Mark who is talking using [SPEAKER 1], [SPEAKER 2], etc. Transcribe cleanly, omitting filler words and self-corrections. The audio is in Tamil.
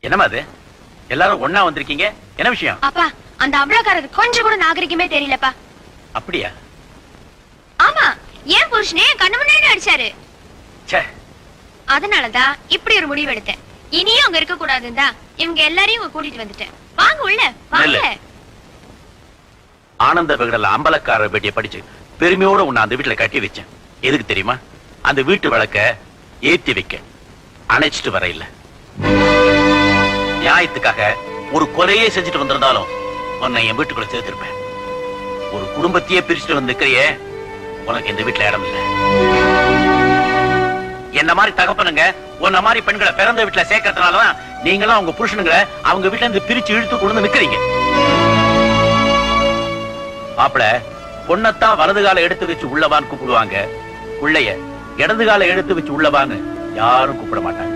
[SPEAKER 1] என்னமா அது? எல்லாரும் ஒண்ணா வந்திருக்கீங்க, என்ன விஷயம்?
[SPEAKER 2] அப்பா, அந்த அவ்வளவுக்காரருக்கு கொஞ்சம் கூட நாகரிகமே தெரியலப்பா.
[SPEAKER 1] அப்படியா?
[SPEAKER 2] ஆமா, ஏன் புருஷனே கண்ணு முன்னாடி அடிச்சாரு. அதனாலதான் இப்படி ஒரு முடிவு எடுத்தேன். இனியும் அங்க இருக்க கூடாதுன்னா இவங்க எல்லாரையும் கூட்டிட்டு வந்துட்டேன். வாங்க உள்ள வாங்க.
[SPEAKER 1] ஆனந்த விகடல அம்பலக்கார பேட்டிய படிச்சு பெருமையோட உன்னை அந்த வீட்டுல கட்டி வச்சேன். எதுக்கு தெரியுமா? அந்த வீட்டு விளக்க ஏத்தி வைக்க, அணைச்சிட்டு வர இல்ல. நியாயத்துக்காக ஒரு கொலையே செஞ்சுட்டு வந்திருந்தாலும் உன்னை என் வீட்டுக்குள்ள சேர்த்திருப்பேன். ஒரு குடும்பத்தையே பிரிச்சுட்டு வந்திருக்கிறியே, உனக்கு இந்த வீட்டுல இடம் இல்ல. என்ன மாதிரி தகப்பனுங்க உன்ன மாதிரி பெண்களை பிறந்த வீட்டுல சேர்க்கறதுனாலதான் நீங்களும் அவங்க புருஷனுங்களை அவங்க வீட்டுல இருந்து பிரிச்சு இழுத்து கொண்டு நிக்கிறீங்க. மாப்பிள, பொண்ணத்தான் வலது கால எடுத்து வச்சு உள்ளவான்னு கூப்பிடுவாங்க, பிள்ளைய இடது கால எடுத்து வச்சு உள்ளவான்னு யாரும் கூப்பிட மாட்டாங்க.